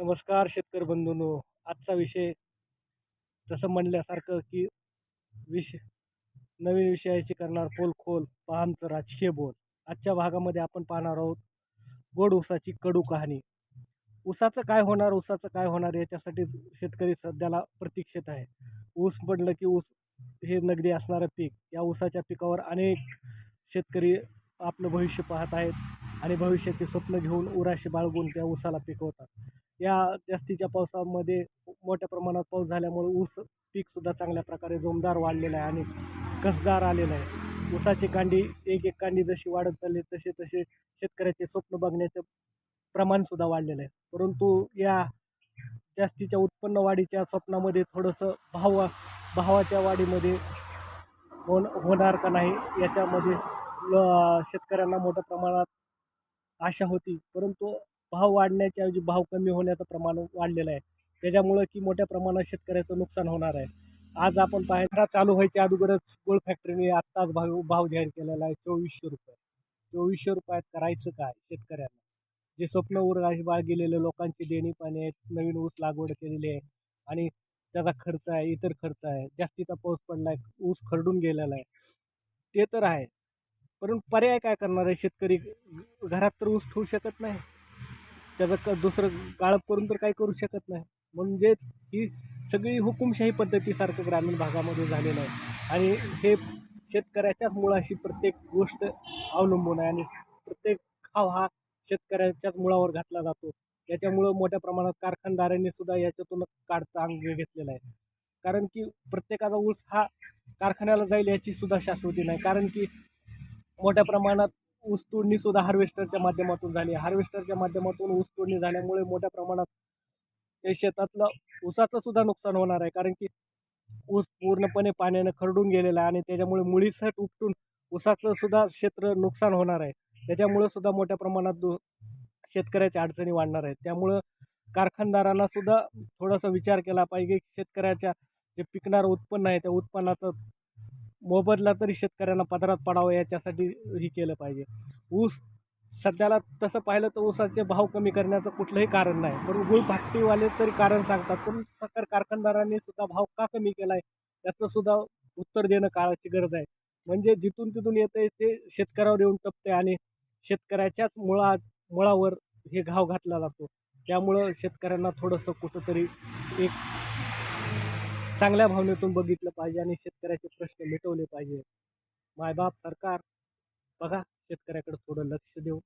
नमस्कार शेतकरी बंधूंनो. आजचा विषय जसं म्हणल्यासारखं की विष नवीन विषयाची करणार पोलखोल पाहमचं राजकीय बोल. आजच्या भागामध्ये आपण पाहणार आहोत गोड ऊसाची कडू कहाणी. ऊसाचं काय होणार, ऊसाचं काय होणार याच्यासाठी शेतकरी सध्याला प्रतीक्षेत आहे. ऊस पडलं की ऊस हे नगदी असणारं पीक. या ऊसाच्या पिकावर अनेक शेतकरी आपलं भविष्य पाहत आहेत आणि भविष्याचे स्वप्न घेऊन उराशी बाळगून त्या ऊसाला पिकवतात. या जास्तीच्या पावसामध्ये मोठ्या प्रमाणात पाऊस झाल्यामुळे ऊस पीकसुद्धा चांगल्या प्रकारे जोमदार वाढलेलं आहे आणि कसदार आलेलं आहे. ऊसाची कांडी एक एक कांडी जशी वाढत चालली तसे तसे शेतकऱ्याचे स्वप्न बघण्याचं प्रमाणसुद्धा वाढलेलं आहे. परंतु या जास्तीच्या उत्पन्न वाढीच्या स्वप्नामध्ये थोडंसं भावाच्या वाढीमध्ये होणार का नाही याच्यामध्ये शेतकऱ्यांना मोठ्या प्रमाणात आशा होती. परंतु भाव वाढण्याच्या ऐवजी भाव कमी होण्याचं प्रमाण वाढलेलं आहे. त्याच्यामुळं की मोठ्या प्रमाणात शेतकऱ्याचं नुकसान होणार आहे. आज आपण पाहायला चालू व्हायच्या अगोदरच गोल्ड फॅक्टरीने आत्ताच भाव जाहीर केलेला आहे 2400 रुपये. 2400 रुपयात करायचं काय शेतकऱ्यांना? जे स्वप्न उराशी बाळगलेले लोकांची देणी पाणी आहेत, नवीन ऊस लागवड केलेली आहे आणि त्याचा खर्च आहे, इतर खर्च आहे, जास्तीचा पाऊस पडला आहे, ऊस खरडून गेलेला आहे, ते तर आहे. परंतु पर्याय काय करणार आहे शेतकरी? घरात तर ऊस ठेवू शकत नाही, त्याचं दुसरं गाळप करून तर काही करू शकत नाही. म्हणजेच ही सगळी हुकुमशाही पद्धतीसारखं ग्रामीण भागामध्ये झालेलं आहे आणि हे शेतकऱ्याच्याच मुळाशी प्रत्येक गोष्ट अवलंबून आहे आणि प्रत्येक खाव हा शेतकऱ्याच्याच मुळावर घातला जातो. याच्यामुळं मोठ्या प्रमाणात कारखानदारांनी सुद्धा याच्यातून काढता अंग घेतलेला आहे. कारण की प्रत्येकाचा ऊस हा कारखान्याला जाईल याची सुद्धा शाश्वती नाही. कारण की मोठ्या प्रमाणात ऊस तोडणीसुद्धा हार्वेस्टरच्या माध्यमातून झाली. हार्वेस्टरच्या माध्यमातून ऊस तोडणी झाल्यामुळे मोठ्या प्रमाणात ते शेतातलं ऊसाचं सुद्धा नुकसान होणार आहे. कारण की ऊस पूर्णपणे पाण्यानं खरडून गेलेला आहे आणि त्याच्यामुळे मुळीसट उपटून ऊसाचं सुद्धा क्षेत्र नुकसान होणार आहे. त्याच्यामुळं सुद्धा मोठ्या प्रमाणात शेतकऱ्याच्या अडचणी वाढणार आहेत. त्यामुळं कारखानदारांना सुद्धा थोडासा विचार केला पाहिजे. शेतकऱ्याच्या जे पिकणारं उत्पन्न आहे त्या उत्पन्नाचं मोबदला तरी शेतकऱ्यांना पदरात पडावं याच्यासाठी हे केलं पाहिजे. ऊस सध्याला तसं पाहिलं तर ऊसाचे भाव कमी करण्याचं कुठलंही कारण नाही. पण गुळ फॅक्टरीवाले तरी कारण सांगतात. पण साखर कारखानदारांनी सुद्धा भाव का कमी केला आहे याचं सुद्धा उत्तर देणं काळाची गरज आहे. म्हणजे जिथून तिथून येतंय ते शेतकऱ्यावर येऊन टपते आणि शेतकऱ्याच्याच मुळावर हे घाव घातला जातो. त्यामुळं शेतकऱ्यांना थोडंसं कुठंतरी एक चांगल्या भावनेतून बघितलं पाहिजे आणि शेतकऱ्याचे प्रश्न मिटवले पाहिजे. मायबाप सरकार बघा शेतकऱ्याकडे थोडं लक्ष देऊ.